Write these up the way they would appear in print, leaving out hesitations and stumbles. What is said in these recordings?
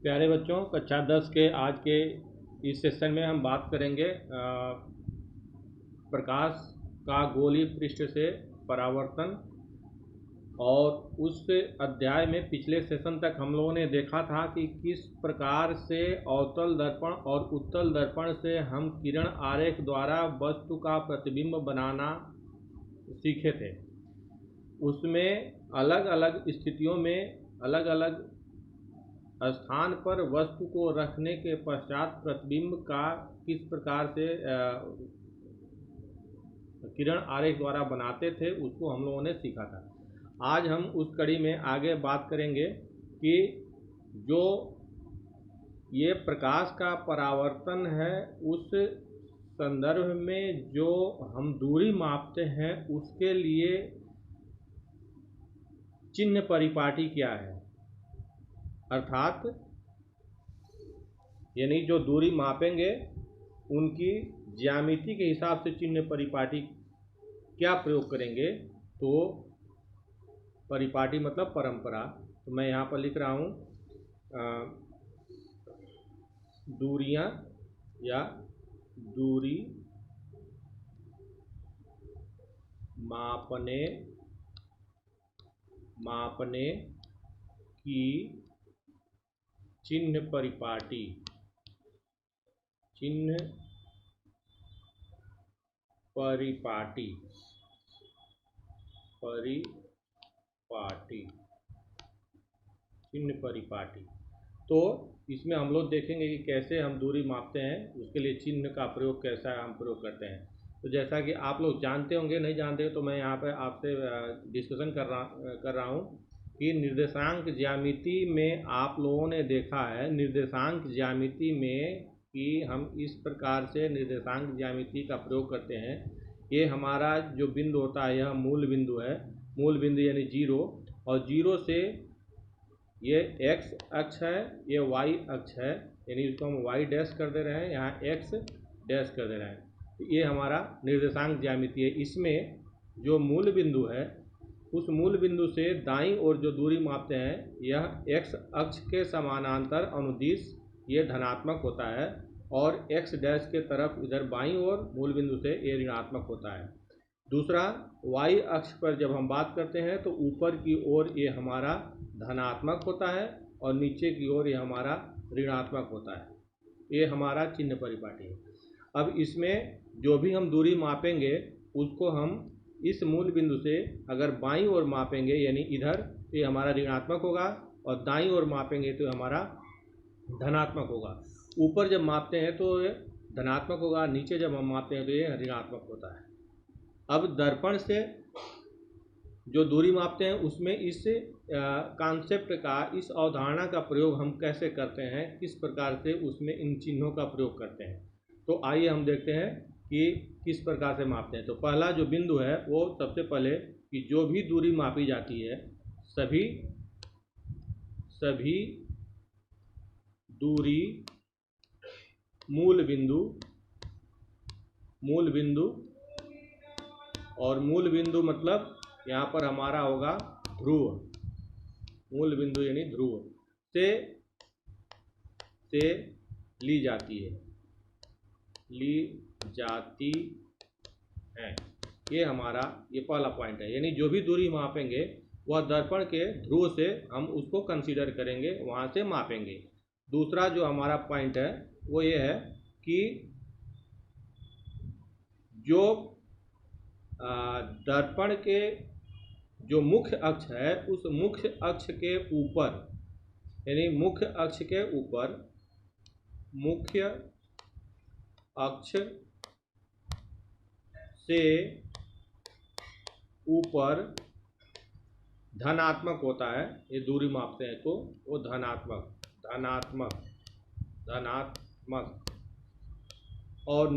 प्यारे बच्चों, कक्षा 10 के आज के इस सेशन में हम बात करेंगे प्रकाश का गोलीय पृष्ठ से परावर्तन। और उस अध्याय में पिछले सेशन तक हम लोगों ने देखा था कि किस प्रकार से अवतल दर्पण और उत्तल दर्पण से हम किरण आरेख द्वारा वस्तु का प्रतिबिंब बनाना सीखे थे। उसमें अलग अलग स्थितियों में अलग अलग स्थान पर वस्तु को रखने के पश्चात प्रतिबिंब का किस प्रकार से किरण आरेख द्वारा बनाते थे, उसको हम लोगों ने सीखा था। आज हम उस कड़ी में आगे बात करेंगे कि जो ये प्रकाश का परावर्तन है, उस संदर्भ में जो हम दूरी मापते हैं उसके लिए चिन्ह परिपाटी क्या है। अर्थात यानी जो दूरी मापेंगे उनकी ज्यामिति के हिसाब से चिन्ह परिपाटी क्या प्रयोग करेंगे। तो परिपाटी मतलब परंपरा। तो मैं यहाँ पर लिख रहा हूँ दूरियाँ या दूरी मापने की चिन्ह परिपाटी। तो इसमें हम लोग देखेंगे कि कैसे हम दूरी मापते हैं, उसके लिए चिन्ह का प्रयोग कैसा हम प्रयोग करते हैं। तो जैसा कि आप लोग जानते होंगे, नहीं जानते तो मैं यहाँ पर आपसे डिस्कशन कर रहा हूँ कि निर्देशांक ज्यामिति में आप लोगों ने देखा है, निर्देशांक ज्यामिति में कि हम इस प्रकार से निर्देशांक ज्यामिति का प्रयोग करते हैं। ये हमारा जो बिंदु होता है, यह मूल बिंदु है, मूल बिंदु यानी जीरो, और जीरो से ये x अक्ष है, ये y अक्ष है, यानी इसको हम y डैश कर दे रहे हैं, यहाँ x डैश कर दे रहे हैं। तो ये हमारा निर्देशांक ज्यामिति है। इसमें जो मूल बिंदु है, उस मूल बिंदु से दाईं ओर जो दूरी मापते हैं, यह x अक्ष के समानांतर अनुदिश ये धनात्मक होता है, और x डैश के तरफ इधर बाईं ओर मूल बिंदु से ये ऋणात्मक होता है। दूसरा, y अक्ष पर जब हम बात करते हैं तो ऊपर की ओर ये हमारा धनात्मक होता है और नीचे की ओर ये हमारा ऋणात्मक होता है। ये हमारा चिन्ह परिपाटी है। अब इसमें जो भी हम दूरी मापेंगे उसको हम इस मूल बिंदु से अगर बाईं ओर मापेंगे यानी इधर, तो ये हमारा ऋणात्मक होगा, और दाईं ओर मापेंगे तो हमारा धनात्मक होगा। ऊपर जब मापते हैं तो ये धनात्मक होगा, नीचे जब हम मापते हैं तो ये ऋणात्मक होता है। अब दर्पण से जो दूरी मापते हैं उसमें इस कॉन्सेप्ट का, इस अवधारणा का प्रयोग हम कैसे करते हैं, किस प्रकार से उसमें इन चिन्हों का प्रयोग करते हैं। तो आइए हम देखते हैं कि किस प्रकार से मापते हैं। तो पहला जो बिंदु है वो सबसे पहले कि जो भी दूरी मापी जाती है, सभी दूरी मूल बिंदु और मूल बिंदु मतलब यहाँ पर हमारा होगा ध्रुव, मूल बिंदु यानी ध्रुव से ली जाती है। ये हमारा ये पहला पॉइंट है, यानी जो भी दूरी मापेंगे वह दर्पण के ध्रुव से हम उसको कंसीडर करेंगे, वहाँ से मापेंगे। दूसरा जो हमारा पॉइंट है वो ये है कि जो दर्पण के जो मुख्य अक्ष है, उस मुख्य अक्ष के ऊपर, यानी मुख्य अक्ष के ऊपर, मुख्य अक्ष से ऊपर धनात्मक होता है। ये दूरी मापते हैं तो वो धनात्मक, और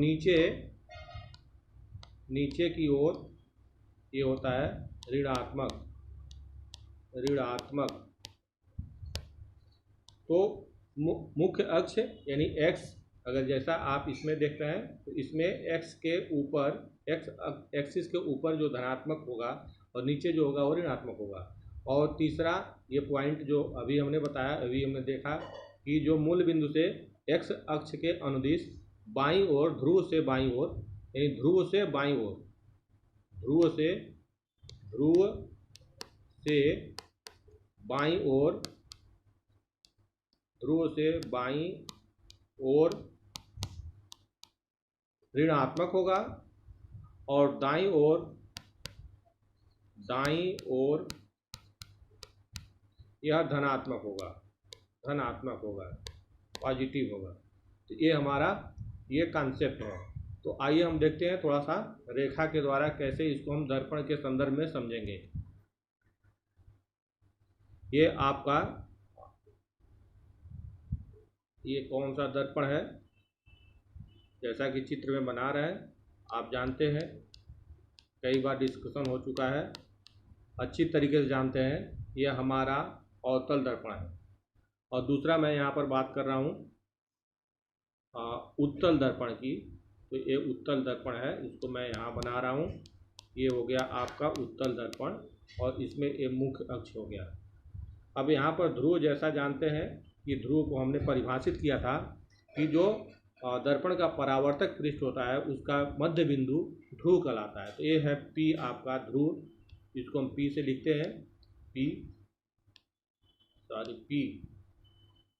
नीचे की ओर ये होता है ऋणात्मक। तो मुख्य अक्ष यानी x, अगर जैसा आप इसमें देखते हैं तो इसमें x के ऊपर, x एक्सिस के ऊपर जो धनात्मक होगा और नीचे जो होगा वो ऋणात्मक होगा। और तीसरा ये पॉइंट जो अभी हमने बताया, अभी हमने देखा कि जो मूल बिंदु से x अक्ष के अनुदिश बाईं ओर, ध्रुव से बाईं ओर, यानी ध्रुव से बाईं ओर, ध्रुव से बाईं ओर, ध्रुव से बाईं ओर ऋणात्मक होगा और दाईं ओर यह धनात्मक होगा, पॉजिटिव होगा। तो ये हमारा ये कॉन्सेप्ट है। तो आइए हम देखते हैं थोड़ा सा रेखा के द्वारा कैसे इसको हम दर्पण के संदर्भ में समझेंगे। ये आपका ये कौन सा दर्पण है, जैसा कि चित्र में बना रहे हैं, आप जानते हैं, कई बार डिस्कशन हो चुका है, अच्छी तरीके से जानते हैं। यह हमारा अवतल दर्पण है। और दूसरा मैं यहाँ पर बात कर रहा हूँ उत्तल दर्पण की। तो ये उत्तल दर्पण है, इसको मैं यहाँ बना रहा हूँ। ये हो गया आपका उत्तल दर्पण और इसमें ये मुख्य अक्ष हो गया। अब यहाँ पर ध्रुव जैसा जानते हैं कि ध्रुव को हमने परिभाषित किया था कि जो दर्पण का परावर्तक पृष्ठ होता है उसका मध्य बिंदु ध्रुव कहलाता है। तो ये है P आपका ध्रुव, इसको हम P से लिखते हैं, P,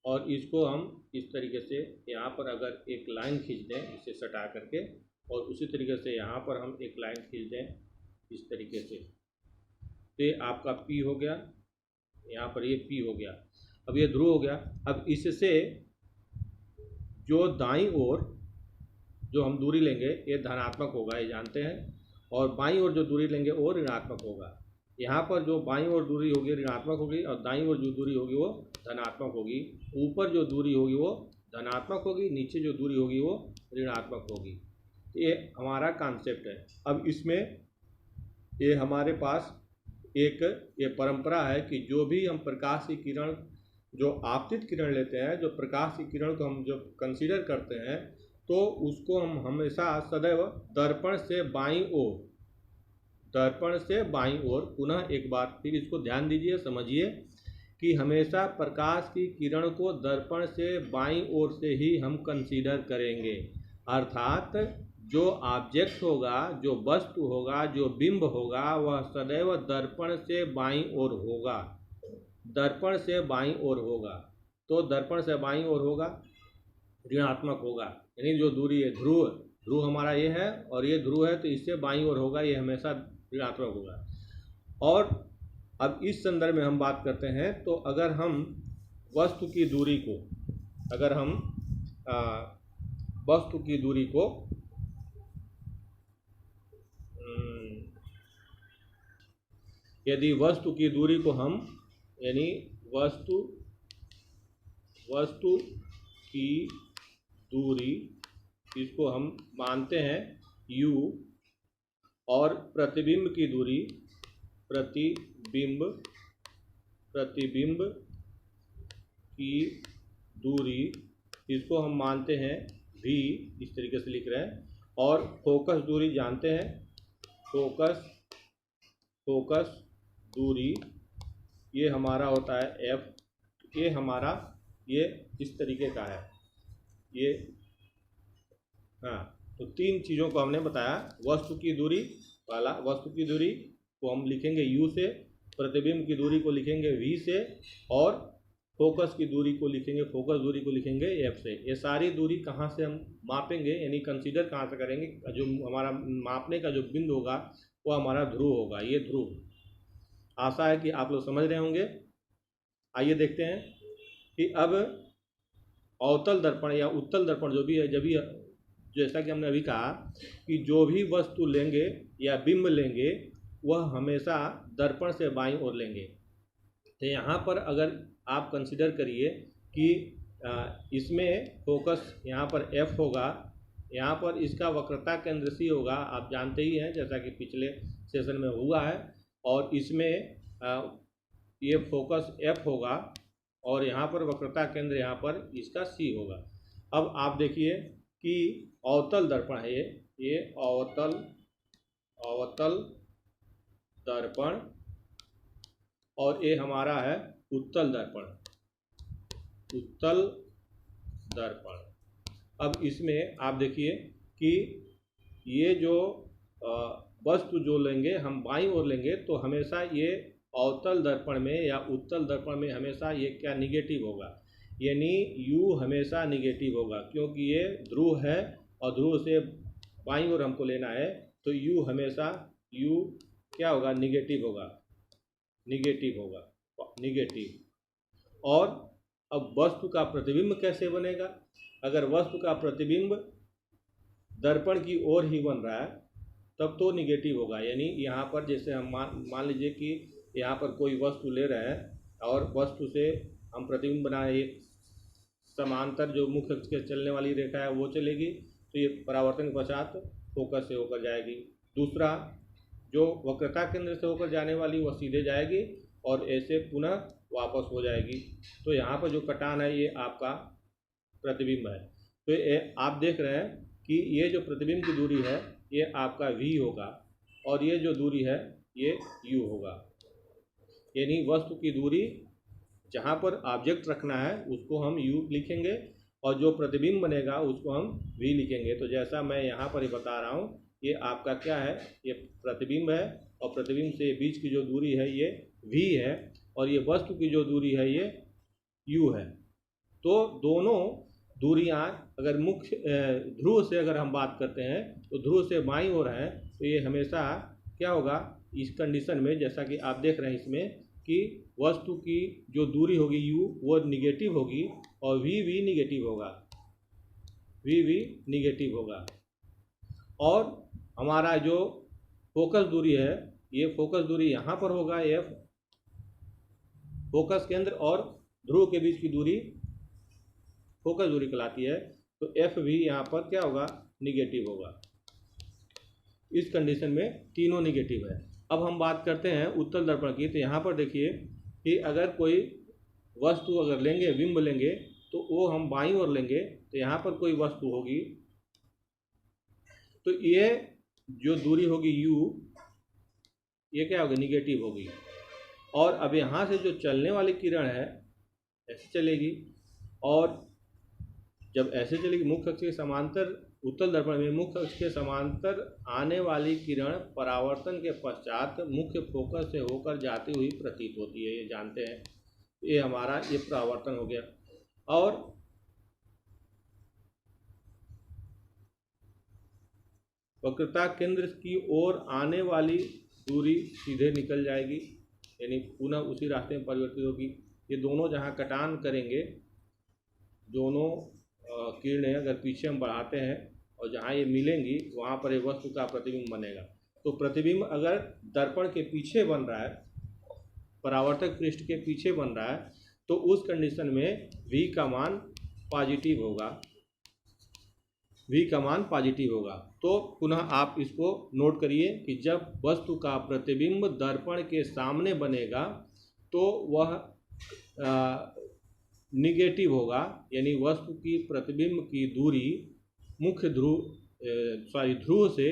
और इसको हम इस तरीके से यहाँ पर अगर एक लाइन खींच दें इसे सटा करके, और उसी तरीके से यहाँ पर हम एक लाइन खींच दें इस तरीके से, तो ये आपका P हो गया, यहाँ पर ये P हो गया। अब ये ध्रुव हो गया। अब इससे जो दाईं ओर जो हम दूरी लेंगे ये धनात्मक होगा, ये जानते हैं, और बाईं ओर जो दूरी लेंगे वो ऋणात्मक होगा। यहाँ पर जो बाईं ओर दूरी होगी ऋणात्मक होगी और दाईं ओर जो दूरी होगी वो धनात्मक होगी। ऊपर जो दूरी होगी वो धनात्मक होगी, नीचे जो दूरी होगी वो ऋणात्मक होगी। तो ये हमारा कॉन्सेप्ट है। अब इसमें ये हमारे पास एक ये परंपरा है कि जो भी हम प्रकाश की किरण, जो आपतित किरण लेते हैं, जो प्रकाश की किरण को हम जो कंसीडर करते हैं, तो उसको हम हमेशा सदैव दर्पण से बाईं ओर, पुनः एक बार फिर इसको ध्यान दीजिए, समझिए कि हमेशा प्रकाश की किरण को दर्पण से बाईं ओर से ही हम कंसीडर करेंगे। अर्थात जो ऑब्जेक्ट होगा, जो वस्तु होगा, जो बिंब होगा, वह सदैव दर्पण से बाईं ओर होगा, दर्पण से बाईं ओर होगा। तो दर्पण से बाईं ओर होगा, ऋणात्मक होगा, यानी जो दूरी है ध्रुव हमारा ये है और ये ध्रुव है, तो इससे बाईं ओर होगा, ये हमेशा ऋणात्मक होगा। और अब इस संदर्भ में हम बात करते हैं, तो अगर हम वस्तु की दूरी को, अगर हम वस्तु की दूरी को यदि वस्तु की दूरी को हम, यानी वस्तु की दूरी, इसको हम मानते हैं u, और प्रतिबिंब की दूरी, प्रतिबिंब की दूरी, इसको हम मानते हैं v, इस तरीके से लिख रहे हैं। और फोकस दूरी जानते हैं, फोकस दूरी ये हमारा होता है f। ये हमारा ये इस तरीके का है ये। हाँ, तो तीन चीज़ों को हमने बताया। वस्तु की दूरी, पहला वस्तु की दूरी को हम लिखेंगे u से, प्रतिबिंब की दूरी को लिखेंगे v से, और फोकस की दूरी को लिखेंगे, फोकस दूरी को लिखेंगे f से। ये सारी दूरी कहाँ से हम मापेंगे, यानी कंसीडर कहाँ से करेंगे, जो हमारा मापने का जो बिंदु होगा वो हमारा ध्रुव होगा, ये ध्रुव। आशा है कि आप लोग समझ रहे होंगे। आइए देखते हैं कि अब अवतल दर्पण या उत्तल दर्पण जो भी है, जब भी जैसा कि हमने अभी कहा कि जो भी वस्तु लेंगे या बिंब लेंगे वह हमेशा दर्पण से बाईं ओर लेंगे। तो यहाँ पर अगर आप कंसीडर करिए कि इसमें फोकस यहाँ पर F होगा, यहाँ पर इसका वक्रता केंद्र C होगा, आप जानते ही हैं जैसा कि पिछले सेशन में हुआ है, और इसमें ये फोकस F होगा और यहाँ पर वक्रता केंद्र यहाँ पर इसका C होगा। अब आप देखिए कि अवतल दर्पण है ये अवतल दर्पण, और ये हमारा है उत्तल दर्पण। उत्तल दर्पण। अब इसमें आप देखिए कि ये जो वस्तु जो लेंगे हम बाईं ओर लेंगे तो हमेशा ये अवतल दर्पण में या उत्तल दर्पण में हमेशा ये क्या निगेटिव होगा, यानी U हमेशा निगेटिव होगा, क्योंकि ये ध्रुव है और ध्रुव से बाईं ओर हमको लेना है, तो U हमेशा U क्या होगा, निगेटिव होगा, निगेटिव होगा, निगेटिव। और अब वस्तु का प्रतिबिंब कैसे बनेगा, अगर वस्तु का प्रतिबिंब दर्पण की ओर ही बन रहा है तब तो निगेटिव होगा, यानी यहाँ पर जैसे हम मान लीजिए कि यहाँ पर कोई वस्तु ले रहे हैं और वस्तु से हम प्रतिबिंब बनाए, एक समांतर जो मुख्य अक्ष के चलने वाली रेखा है वो चलेगी तो ये परावर्तन के पश्चात फोकस से होकर जाएगी। दूसरा, जो वक्रता केंद्र से होकर जाने वाली वह सीधे जाएगी और ऐसे पुनः वापस हो जाएगी। तो यहाँ पर जो कटान है ये आपका प्रतिबिंब है। तो ये आप देख रहे हैं कि ये जो प्रतिबिंब की दूरी है ये आपका v होगा और ये जो दूरी है ये u होगा, यानी वस्तु की दूरी जहाँ पर ऑब्जेक्ट रखना है उसको हम u लिखेंगे और जो प्रतिबिंब बनेगा उसको हम v लिखेंगे। तो जैसा मैं यहाँ पर ही बता रहा हूँ, ये आपका क्या है, ये प्रतिबिंब है और प्रतिबिंब से बीच की जो दूरी है ये v है और ये वस्तु की जो दूरी है ये u है। तो दोनों दूरियां अगर मुख्य ध्रुव से अगर हम बात करते हैं तो ध्रुव से बाईं ओर है तो ये हमेशा क्या होगा, इस कंडीशन में जैसा कि आप देख रहे हैं इसमें कि वस्तु की जो दूरी होगी u वो निगेटिव होगी और v निगेटिव होगा, v निगेटिव होगा। और हमारा जो फोकस दूरी है ये फोकस दूरी यहाँ पर होगा f, फोकस केंद्र और ध्रुव के बीच की दूरी फोकस दूरी कहलाती है, तो एफ भी यहाँ पर क्या होगा, निगेटिव होगा। इस कंडीशन में तीनों निगेटिव है। अब हम बात करते हैं उत्तल दर्पण की। तो यहाँ पर देखिए कि अगर कोई वस्तु अगर लेंगे, बिंब लेंगे तो वो हम बाईं ओर लेंगे तो यहाँ पर कोई वस्तु होगी तो ये जो दूरी होगी u ये क्या होगी, निगेटिव होगी। और अब यहाँ से जो चलने वाली किरण है ऐसे चलेगी और जब ऐसे चलेगी मुख्य अक्ष के समांतर, उत्तल दर्पण में मुख्य अक्ष के समांतर आने वाली किरण परावर्तन के पश्चात मुख्य फोकस से होकर जाती हुई प्रतीत होती है, ये जानते हैं। ये हमारा ये परावर्तन हो गया। और वक्रता केंद्र की ओर आने वाली दूरी सीधे निकल जाएगी, यानी पुनः उसी रास्ते में परिवर्तित होगी। ये दोनों जहाँ कटान करेंगे, दोनों किरणें अगर पीछे हम बढ़ाते हैं और जहाँ ये मिलेंगी वहाँ पर एक वस्तु का प्रतिबिंब बनेगा। तो प्रतिबिंब अगर दर्पण के पीछे बन रहा है, परावर्तक पृष्ठ के पीछे बन रहा है, तो उस कंडीशन में v का मान पॉजिटिव होगा, v का मान पॉजिटिव होगा। तो पुनः आप इसको नोट करिए कि जब वस्तु का प्रतिबिंब दर्पण के सामने बनेगा तो वह निगेटिव होगा, यानी वस्तु की प्रतिबिंब की दूरी मुख्य ध्रुव से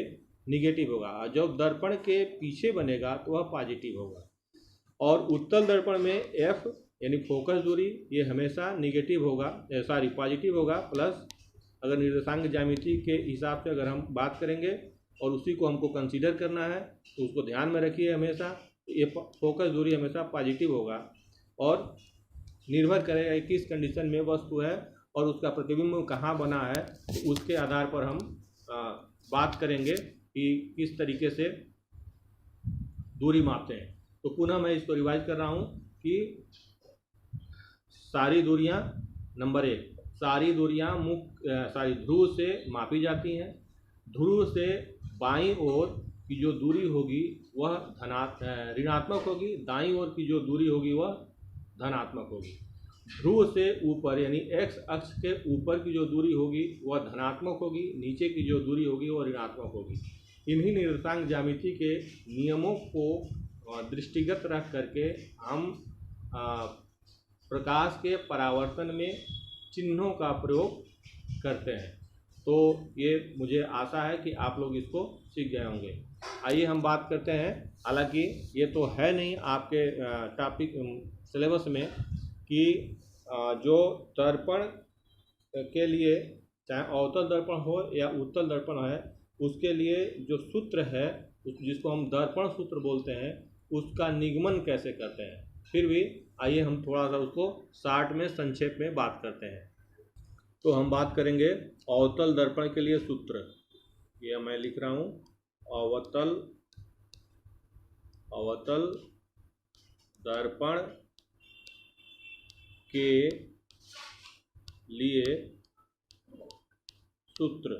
निगेटिव होगा। और जब दर्पण के पीछे बनेगा तो वह पॉजिटिव होगा। और उत्तल दर्पण में f यानी फोकस दूरी ये हमेशा निगेटिव होगा, पॉजिटिव होगा। प्लस अगर निर्देशांक ज्यामिति के हिसाब से अगर हम बात करेंगे और उसी को हमको कंसीडर करना है तो उसको ध्यान में रखिए, हमेशा ये फोकस दूरी हमेशा पॉजिटिव होगा और निर्भर करेगा किस कंडीशन में वस्तु है और उसका प्रतिबिंब कहाँ बना है, तो उसके आधार पर हम बात करेंगे कि किस तरीके से दूरी मापते हैं। तो पुनः मैं इसको रिवाइज कर रहा हूँ कि सारी दूरियाँ, नंबर 1, सारी दूरियाँ ध्रुव से मापी जाती हैं। ध्रुव से बाईं ओर की जो दूरी होगी वह ऋणात्मक होगी, दाईं ओर की जो दूरी होगी वह धनात्मक होगी। ध्रुव से ऊपर यानी x अक्ष के ऊपर की जो दूरी होगी वह धनात्मक होगी, नीचे की जो दूरी होगी वह ऋणात्मक होगी। इन्हीं निर्देशांक ज्यामिति के नियमों को दृष्टिगत रख करके हम प्रकाश के परावर्तन में चिन्हों का प्रयोग करते हैं। तो ये मुझे आशा है कि आप लोग इसको सीख गए होंगे। आइए हम बात करते हैं, हालांकि ये तो है नहीं आपके टॉपिक सिलेबस में, कि जो दर्पण के लिए चाहे अवतल दर्पण हो या उत्तल दर्पण है, उसके लिए जो सूत्र है जिसको हम दर्पण सूत्र बोलते हैं, उसका निगमन कैसे करते हैं। फिर भी आइए हम थोड़ा सा उसको शार्ट में संक्षेप में बात करते हैं। तो हम बात करेंगे अवतल दर्पण के लिए सूत्र। ये मैं लिख रहा हूँ, अवतल दर्पण के लिए सूत्र।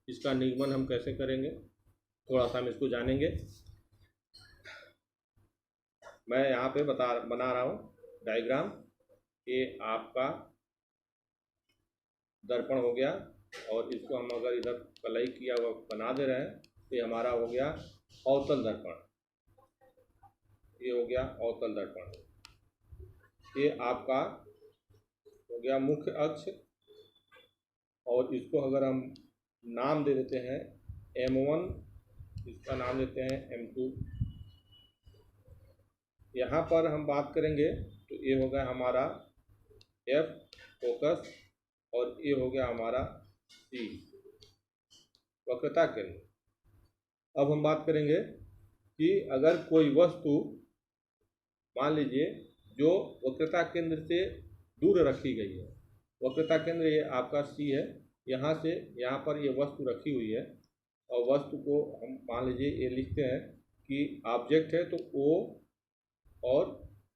इसका निगमन हम कैसे करेंगे, थोड़ा सा हम इसको जानेंगे। मैं यहाँ पे बना रहा हूँ डायग्राम। ये आपका दर्पण हो गया, और इसको हम अगर इधर कलई किया हुआ बना दे रहे हैं तो ये हमारा हो गया अवतल दर्पण। ये हो गया अवतल दर्पण। ये आपका हो गया मुख्य अक्ष, और इसको अगर हम नाम दे देते हैं M1, इसका नाम देते हैं M2। यहाँ पर हम बात करेंगे तो ये हो गया हमारा F फोकस, और ये हो गया हमारा C वक्रता केंद्र। अब हम बात करेंगे कि अगर कोई वस्तु मान लीजिए जो वक्रता केंद्र से दूर रखी गई है, वक्रता केंद्र ये आपका C है, यहाँ से यहाँ पर ये वस्तु रखी हुई है, और वस्तु को हम मान लीजिए ये लिखते हैं कि ऑब्जेक्ट है तो O और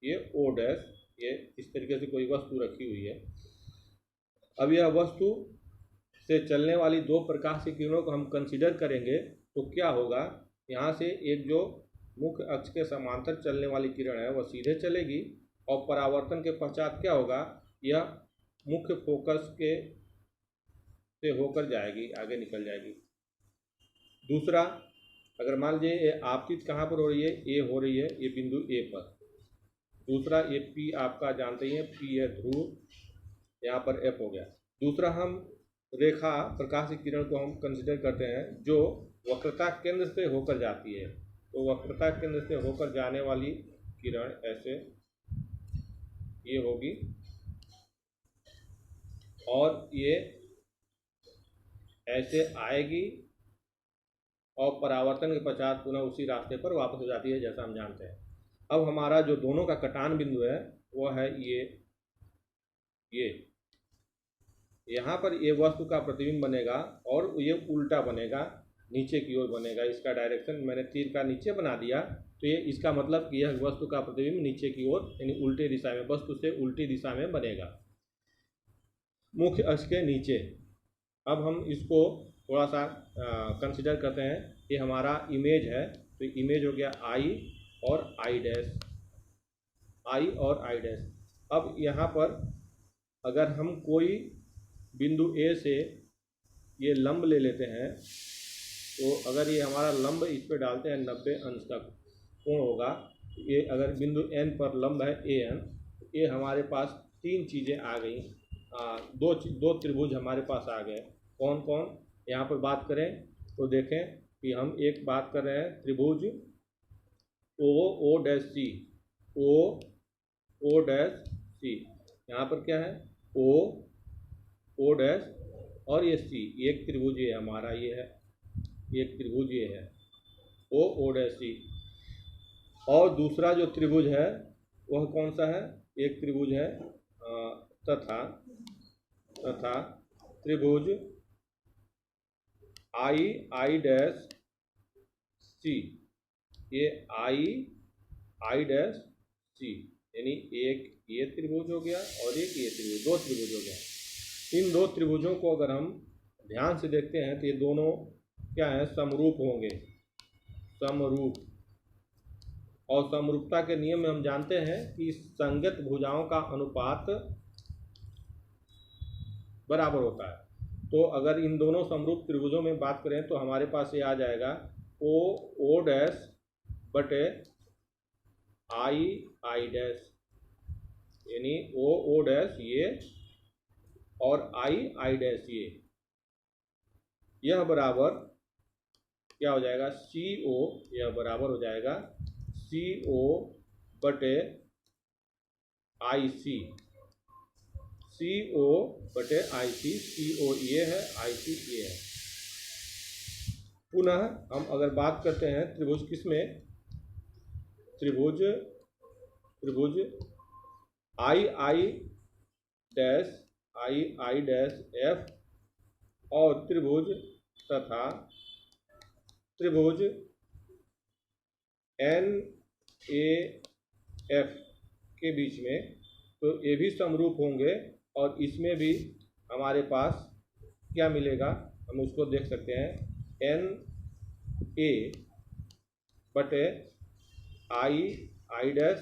ये O डैश, ये इस तरीके से कोई वस्तु रखी हुई है। अब यह वस्तु से चलने वाली दो प्रकाश की किरणों को हम कंसीडर करेंगे तो क्या होगा, यहाँ से एक जो मुख्य अक्ष के समांतर चलने वाली किरण है वह सीधे चलेगी, और परावर्तन के पश्चात क्या होगा, यह मुख्य फोकस के से होकर जाएगी, आगे निकल जाएगी। दूसरा, अगर मान लीजिए ये आपतित कहाँ पर हो रही है, ये हो रही है ये बिंदु ए पर। दूसरा ये P आपका जानते ही हैं, P है ध्रुव, यहाँ पर F हो गया। दूसरा हम रेखा प्रकाश की किरण को हम कंसिडर करते हैं जो वक्रता केंद्र से होकर जाती है। तो वक्रता केंद्र से होकर जाने वाली किरण ऐसे ये होगी, और ये ऐसे आएगी, और परावर्तन के पश्चात पुनः उसी रास्ते पर वापस हो जाती है, जैसा हम जानते हैं। अब हमारा जो दोनों का कटान बिंदु है वो है ये यहाँ पर ये वस्तु का प्रतिबिंब बनेगा, और ये उल्टा बनेगा, नीचे की ओर बनेगा। इसका डायरेक्शन मैंने तीर का नीचे बना दिया, तो ये इसका मतलब कि यह वस्तु का प्रतिबिंब नीचे की ओर यानी उल्टे दिशा में, वस्तु से उल्टी दिशा में बनेगा, मुख्य अक्ष के नीचे। अब हम इसको थोड़ा सा कंसिडर करते हैं। ये हमारा इमेज है, तो इमेज हो गया I और I डैश, I और I डैश। अब यहाँ पर अगर हम कोई बिंदु A से ये लंब ले लेते हैं, तो अगर ये हमारा लंब इस पर डालते हैं 90 अंश का कोण होगा। ये अगर बिंदु N पर लंब है AN, ये हमारे पास तीन चीज़ें आ गई, दो त्रिभुज हमारे पास आ गए। कौन कौन, यहाँ पर बात करें तो देखें कि हम एक बात कर रहे हैं त्रिभुज O dash C, O dash C। यहाँ पर क्या है, O डैश और ये C, एक त्रिभुज ये हमारा ये है, एक त्रिभुज ये है O डैश C। और दूसरा जो त्रिभुज है वह कौन सा है, एक त्रिभुज है तथा त्रिभुज I डैश C। ये I डैश C, यानी एक ये त्रिभुज हो गया और एक ये त्रिभुज, दो त्रिभुज हो गया। इन दो त्रिभुजों को अगर हम ध्यान से देखते हैं तो ये दोनों क्या है, समरूप होंगे, समरूप। और समरूपता के नियम में हम जानते हैं कि संगत भुजाओं का अनुपात बराबर होता है। तो अगर इन दोनों समरूप त्रिभुजों में बात करें तो हमारे पास ये आ जाएगा O डैश बटे I डैश, यानी O डैश ये और I डैश ये, यह बराबर क्या हो जाएगा, CO, यह बराबर हो जाएगा CO बटे आई सी, सी ओ बटे आई सी, सी ओ ये है, आई सी ये है। पुनः हम अगर बात करते हैं त्रिभुज किसमें, त्रिभुज आई आई डैश एफ और त्रिभुज तथा त्रिभुज एन ए एफ के बीच में, तो ये भी समरूप होंगे और इसमें भी हमारे पास क्या मिलेगा, हम उसको देख सकते हैं, एन ए बटे I dash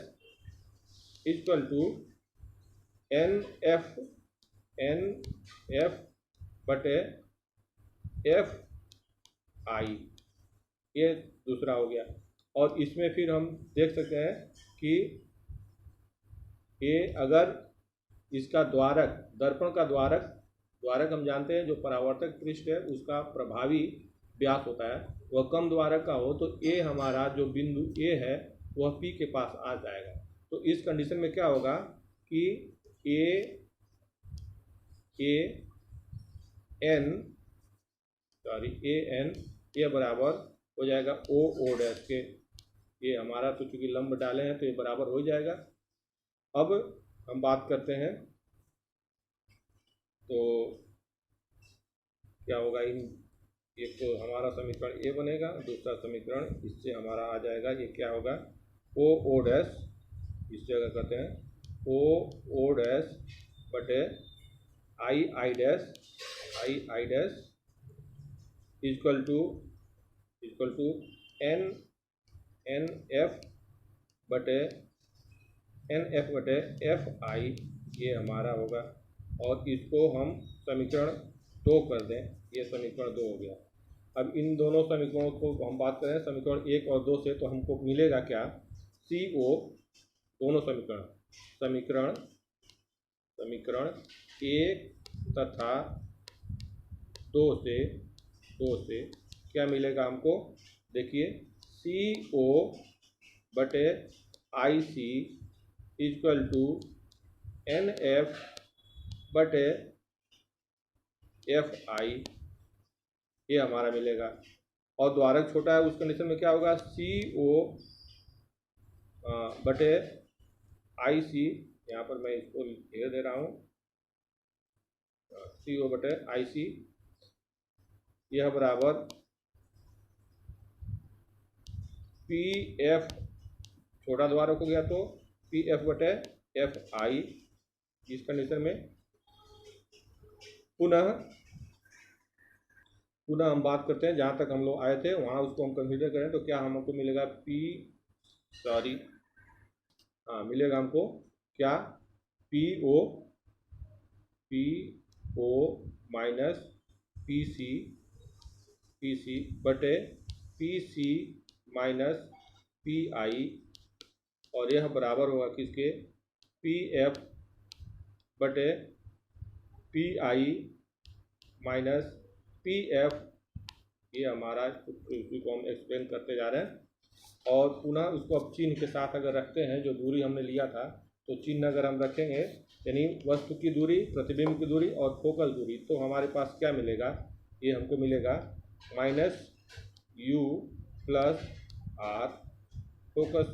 equal to N F बटे एफ आई, ये दूसरा हो गया। और इसमें फिर हम देख सकते हैं कि ये अगर इसका द्वारक, दर्पण का द्वारक हम जानते हैं जो परावर्तक पृष्ठ है उसका प्रभावी व्यास होता है, वह कम द्वारक का हो तो ए हमारा जो बिंदु ए है वह पी के पास आ जाएगा। तो इस कंडीशन में क्या होगा कि ए एन ये बराबर हो जाएगा ओ डैश के, ये हमारा तो चूंकि लंब डाले हैं तो ये बराबर हो जाएगा। अब हम बात करते हैं तो क्या होगा, इन एक तो हमारा समीकरण ए बनेगा, दूसरा समीकरण इससे हमारा आ जाएगा, ये क्या होगा ओ डैश, इस जगह करते हैं ओ डैश बटे I dash equal to N F बटे एफ आई, ये हमारा होगा। और इसको हम समीकरण 2 कर दें, ये समीकरण 2 हो गया। अब इन दोनों समीकरणों को हम बात करें समीकरण 1 और 2 से, तो हमको मिलेगा क्या, सी ओ, दोनों समीकरण 1 तथा 2 से क्या मिलेगा हमको, देखिए सी ओ बटे आई सी इक्वल टू एन एफ बटे एफ आई, ये हमारा मिलेगा। और द्वारक छोटा है उस कंडीशन में क्या होगा, सी ओ बटे आई सी, यहाँ पर मैं इसको लिख दे रहा हूँ, सी ओ बटे आई सी, यह बराबर पी एफ, छोटा द्वारक हो गया तो पी एफ बटे एफ आई, इस कंडीशन में। पुनः हम बात करते हैं जहाँ तक हम लोग आए थे वहाँ उसको हम कंसीडर करें तो क्या हमको मिलेगा मिलेगा हमको क्या, P O minus P C बटे P C minus P I, और यह बराबर होगा किसके, पी एफ बटे P I minus P F, ये हमारा उसी को हम एक्सप्लेन करते जा रहे हैं। और पुनः उसको अब चिन्ह के साथ अगर रखते हैं, जो दूरी हमने लिया था तो चिन्ह अगर हम रखेंगे, यानी वस्तु की दूरी, प्रतिबिंब की दूरी और फोकल दूरी, तो हमारे पास क्या मिलेगा, ये हमको मिलेगा minus U plus R focus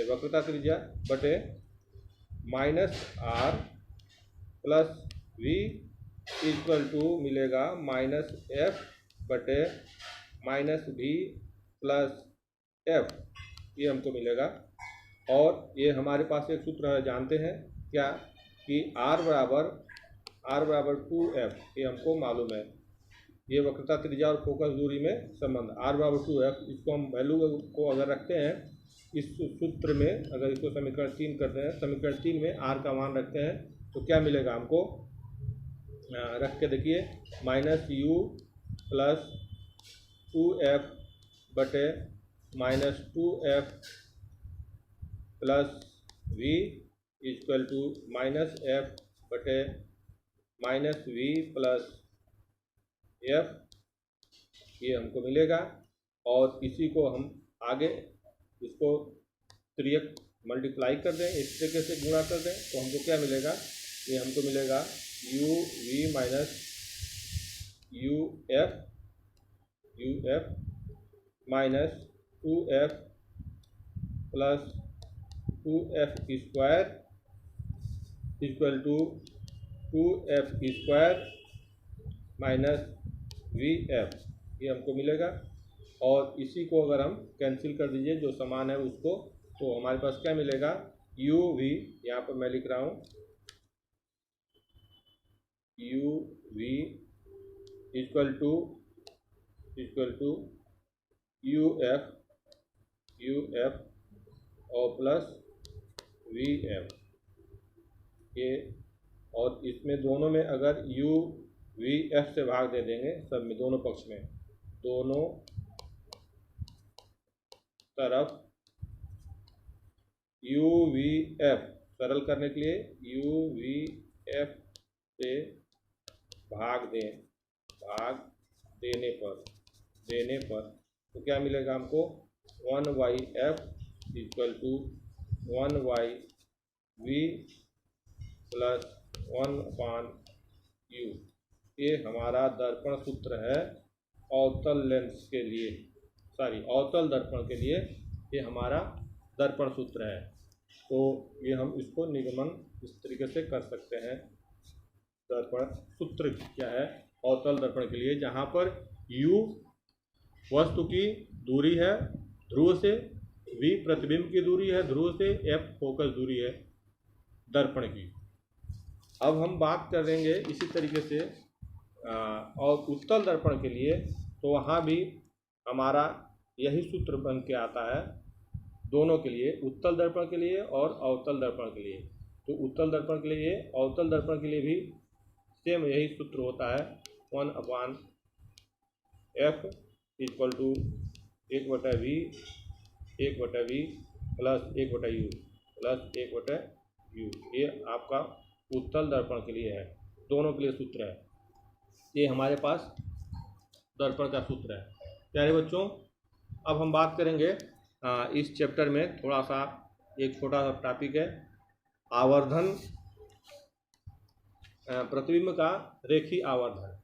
वक्रता त्रिज्या बटे minus R plus V equal to मिलेगा माइनस एफ बटे माइनस वी प्लस एफ, ये हमको मिलेगा। और ये हमारे पास एक सूत्र जानते हैं क्या, कि R बराबर 2F, ये हमको मालूम है, ये वक्रता त्रिज्या और फोकस दूरी में संबंध, R बराबर 2F, इसको हम वैल्यू को अगर रखते हैं इस सूत्र में, अगर इसको समीकरण 3 करते हैं, समीकरण 3 में R का मान रखते हैं तो क्या मिलेगा हमको, रख के देखिए, माइनस यू प्लस 2F बटे minus 2F plus V equal to minus F बटे माइनस V प्लस F, ये हमको मिलेगा। और इसी को हम आगे इसको त्रियक मल्टीप्लाई कर दें, इस तरीके से गुणा कर दें, तो हमको क्या मिलेगा, ये हमको मिलेगा U V minus U F minus 2f plus 2f square equal to 2f square minus vf, ये हमको मिलेगा। और इसी को अगर हम कैंसिल कर दीजिए जो समान है उसको, तो हमारे पास क्या मिलेगा, यू वी, यहाँ पर मैं लिख रहा हूँ U V equal to U F और प्लस वी एफ, ये, और इसमें दोनों में अगर यू वी एफ से भाग दे देंगे सब में, दोनों पक्ष में, दोनों तरफ यू वी एफ, सरल करने के लिए यू वी एफ से भाग देने पर तो क्या मिलेगा हमको, 1/f equal to 1/v plus 1/u। ये हमारा दर्पण सूत्र है अवतल लेंस के लिए, अवतल दर्पण के लिए ये हमारा दर्पण सूत्र है। तो ये हम इसको निगमन इस तरीके से कर सकते हैं। दर्पण सूत्र क्या है अवतल दर्पण के लिए, जहाँ पर u वस्तु की दूरी है ध्रुव से, v प्रतिबिंब की दूरी है ध्रुव से, f फोकस दूरी है दर्पण की। अब हम बात करेंगे इसी तरीके से और उत्तल दर्पण के लिए, तो वहाँ भी हमारा यही सूत्र बन के आता है दोनों के लिए, उत्तल दर्पण के लिए और अवतल दर्पण के लिए। तो उत्तल दर्पण के लिए, अवतल दर्पण के लिए भी सेम यही सूत्र होता है, 1/f equal to 1/v plus 1/u plus 1/u। ये आपका उत्तल दर्पण के लिए है, दोनों के लिए सूत्र है। ये हमारे पास दर्पण का सूत्र है। प्यारे बच्चों, अब हम बात करेंगे इस चैप्टर में थोड़ा सा, एक छोटा सा टॉपिक है आवर्धन, प्रतिबिंब का रेखी आवर्धन।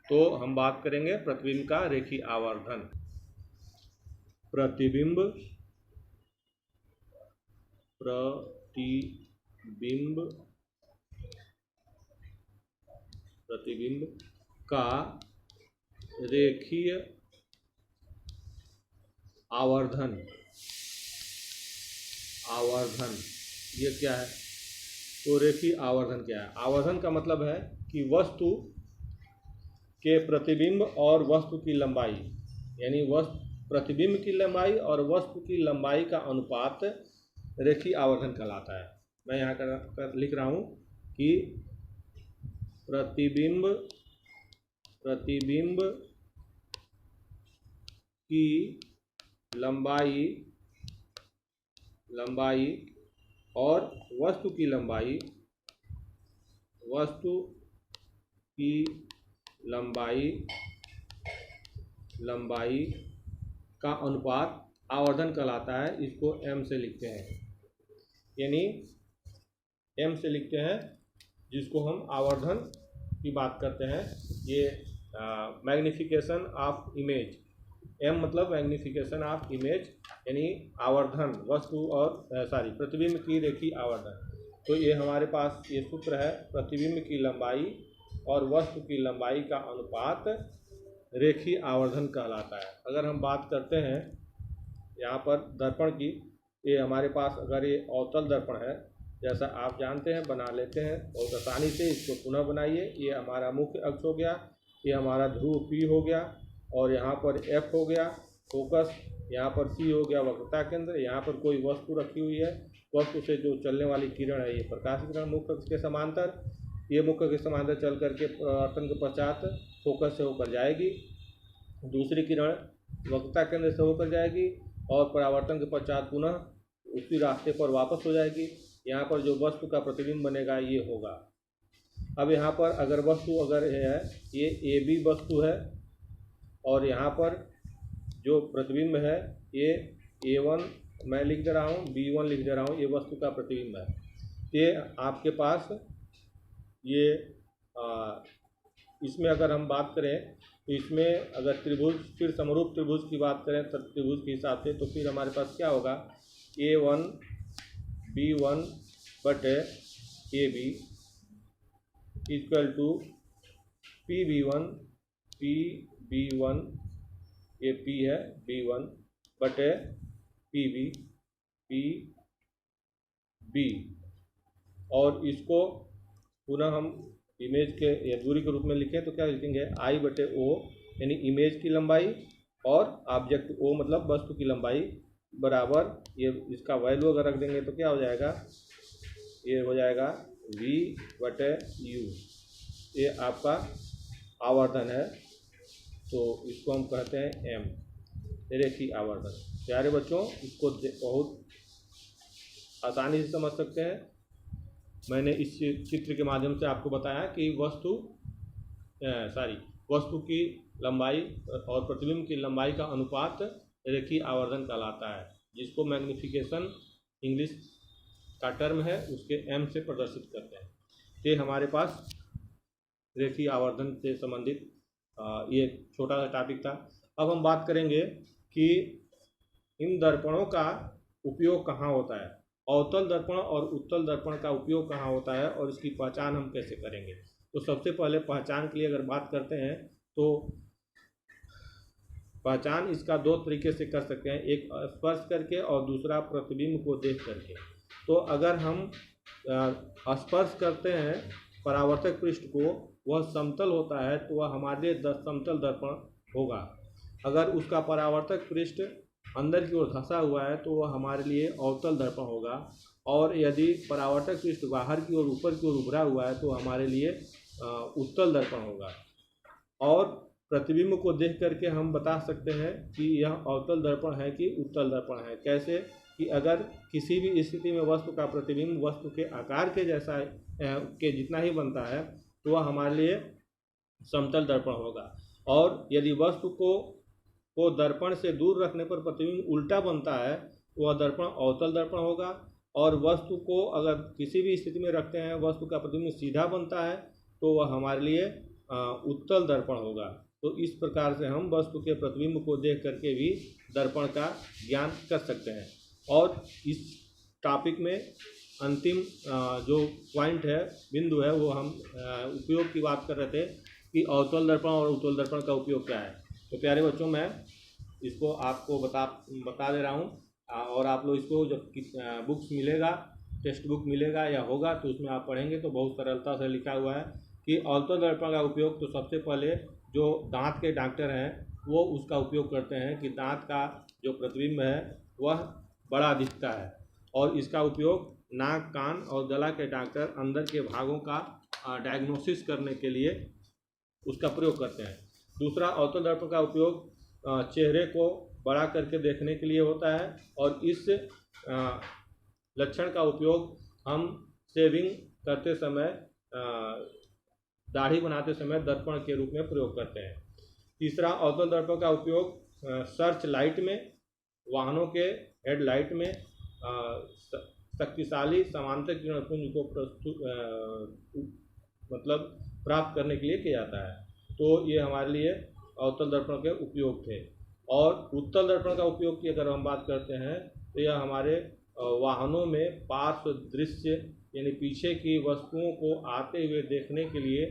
तो हम बात करेंगे प्रतिबिंब का रेखी आवर्धन। प्रतिबिंब का रेखीय आवर्धन ये क्या है, तो रेखीय आवर्धन क्या है। आवर्धन का मतलब है कि वस्तु के प्रतिबिंब और वस्तु की लंबाई, यानी प्रतिबिंब की लंबाई और वस्तु की लंबाई का अनुपात रेखीय आवर्धन कहलाता है। मैं यहाँ कर लिख रहा हूँ कि प्रतिबिंब की लंबाई और वस्तु की लंबाई का अनुपात आवर्धन कहलाता है। इसको m से लिखते हैं, यानी m से लिखते हैं जिसको हम आवर्धन की बात करते हैं। ये मैग्निफिकेशन ऑफ इमेज, m मतलब मैग्निफिकेशन ऑफ इमेज, यानी आवर्धन वस्तु और प्रतिबिंब की रेखीय आवर्धन। तो ये हमारे पास ये सूत्र है, प्रतिबिंब की लंबाई और वस्तु की लंबाई का अनुपात रेखीय आवर्धन कहलाता है। अगर हम बात करते हैं यहाँ पर दर्पण की, ये हमारे पास अगर ये अवतल दर्पण है, जैसा आप जानते हैं, बना लेते हैं बहुत आसानी से। इसको पुनः बनाइए। ये हमारा मुख्य अक्ष हो गया, ये हमारा ध्रुव P हो गया, और यहाँ पर F हो गया फोकस, यहाँ पर C हो गया वक्रता केंद्र। यहाँ पर कोई वस्तु रखी हुई है, वस्तु से जो चलने वाली किरण है ये प्रकाश किरण मुख्य अक्ष के समांतर, ये मुख्य अक्ष के समांतर चल करके परावर्तन के पश्चात फोकस से होकर जाएगी, दूसरी किरण वक्रता केंद्र से होकर जाएगी और परावर्तन के पश्चात पुनः उसी रास्ते पर वापस हो जाएगी। यहाँ पर जो वस्तु का प्रतिबिंब बनेगा ये होगा। अब यहाँ पर अगर वस्तु है, ये AB वस्तु है और यहाँ पर जो प्रतिबिंब है ये A1 मैं लिख दे रहा हूँ, B1 लिख दे रहा हूँ, ये वस्तु का प्रतिबिंब है। ये आपके पास ये इसमें अगर हम बात करें तो इसमें अगर त्रिभुज, फिर समरूप त्रिभुज की बात करें तो त्रिभुज के हिसाब से, तो फिर हमारे पास क्या होगा, A1 B1 बटे AB equal to PB1 PB1, ये P है B1 बटे PB PB, और इसको पुनः हम इमेज के या दूरी के रूप में लिखें तो क्या लिखेंगे, I बटे O, यानी इमेज की लंबाई और ऑब्जेक्ट O मतलब वस्तु की लंबाई बराबर, ये इसका वैल्यू अगर रख देंगे तो क्या हो जाएगा, ये हो जाएगा V बटे U। ये आपका आवर्धन है, तो इसको हम कहते हैं M, रेखीय आवर्धन। प्यारे बच्चों, इसको बहुत आसानी से समझ सकते हैं। मैंने इस चित्र के माध्यम से आपको बताया कि वस्तु की लंबाई और प्रतिबिंब की लंबाई का अनुपात रेखीय आवर्धन कहलाता है, जिसको मैग्निफिकेशन इंग्लिश का टर्म है, उसके M से प्रदर्शित करते हैं। ये हमारे पास रेखीय आवर्धन से संबंधित ये छोटा सा टॉपिक था। अब हम बात करेंगे कि इन दर्पणों का उपयोग कहाँ होता है, अवतल दर्पण और उत्तल दर्पण का उपयोग कहाँ होता है और इसकी पहचान हम कैसे करेंगे। तो सबसे पहले पहचान के लिए अगर बात करते हैं तो पहचान इसका दो तरीके से कर सकते हैं, एक स्पर्श करके और दूसरा प्रतिबिंब को देख करके। तो अगर हम स्पर्श करते हैं परावर्तक पृष्ठ को, वह समतल होता है तो वह हमारे लिए समतल दर्पण होगा। अगर उसका परावर्तक पृष्ठ अंदर की ओर धंसा हुआ है तो वह हमारे लिए अवतल दर्पण होगा, और यदि परावर्तक पृष्ठ बाहर की ओर ऊपर की ओर उभरा हुआ है तो हमारे लिए उत्तल दर्पण होगा। और प्रतिबिंब को देख करके हम बता सकते हैं कि यह अवतल दर्पण है कि उत्तल दर्पण है। कैसे कि अगर किसी भी स्थिति में वस्तु का प्रतिबिंब वस्तु के आकार के जैसा के जितना ही बनता है तो वह हमारे लिए समतल दर्पण होगा, और यदि वस्तु को दर्पण से दूर रखने पर प्रतिबिंब उल्टा बनता है तो वह दर्पण अवतल दर्पण होगा, और वस्तु को अगर किसी भी स्थिति में रखते हैं वस्तु का प्रतिबिंब सीधा बनता है तो वह हमारे लिए उत्तल दर्पण होगा। तो इस प्रकार से हम वस्तु के प्रतिबिंब को देख करके भी दर्पण का ज्ञान कर सकते हैं। और इस टॉपिक में अंतिम जो पॉइंट है, बिंदु है, वो हम उपयोग की बात कर रहे थे कि अवतल दर्पण और उत्तल दर्पण का उपयोग क्या है। तो प्यारे बच्चों, मैं इसको आपको बता दे रहा हूँ, और आप लोग इसको जब बुक्स मिलेगा, टेक्स्ट बुक मिलेगा या होगा तो उसमें आप पढ़ेंगे तो बहुत सरलता से लिखा हुआ है कि अवतल दर्पण का उपयोग तो सबसे पहले जो दांत के डॉक्टर हैं वो उसका उपयोग करते हैं कि दांत का जो प्रतिबिंब है वह बड़ा दिखता है, और इसका उपयोग नाक, कान और गला के डॉक्टर अंदर के भागों का डायग्नोसिस करने के लिए उसका प्रयोग करते हैं। दूसरा, अवतल दर्पण का उपयोग चेहरे को बड़ा करके देखने के लिए होता है, और इस लक्षण का उपयोग हम शेविंग करते समय, दाढ़ी बनाते समय दर्पण के रूप में प्रयोग करते हैं। तीसरा, अवतल दर्पण का उपयोग सर्च लाइट में, वाहनों के हेडलाइट में शक्तिशाली समांतर किरणपुंज को प्राप्त करने के लिए किया जाता है। तो ये हमारे लिए अवतल दर्पण के उपयोग थे। और उत्तल दर्पण का उपयोग की अगर हम बात करते हैं तो यह हमारे वाहनों में पार्श्व दृश्य यानी पीछे की वस्तुओं को आते हुए देखने के लिए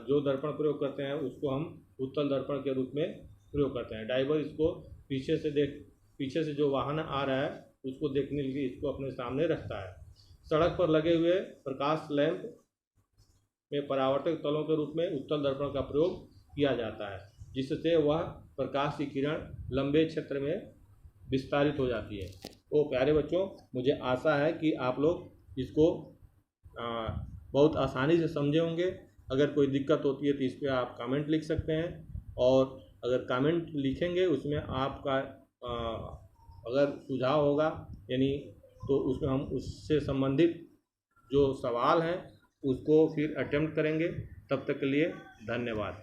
जो दर्पण प्रयोग करते हैं उसको हम उत्तल दर्पण के रूप में प्रयोग करते हैं। ड्राइवर इसको पीछे से जो वाहन आ रहा है उसको देखने के लिए इसको अपने सामने रखता है। सड़क पर लगे हुए प्रकाश लैंप में परावर्तक तलों के रूप में उत्तल दर्पण का प्रयोग किया जाता है, जिससे वह प्रकाश की किरण लंबे क्षेत्र में विस्तारित हो जाती है। तो प्यारे बच्चों, मुझे आशा है कि आप लोग इसको बहुत आसानी से समझे होंगे। अगर कोई दिक्कत होती है तो इस पर आप कमेंट लिख सकते हैं, और अगर कमेंट लिखेंगे उसमें आपका अगर सुझाव होगा यानी तो उसमें हम उससे संबंधित जो सवाल हैं उसको फिर अटेम्प्ट करेंगे। तब तक के लिए धन्यवाद।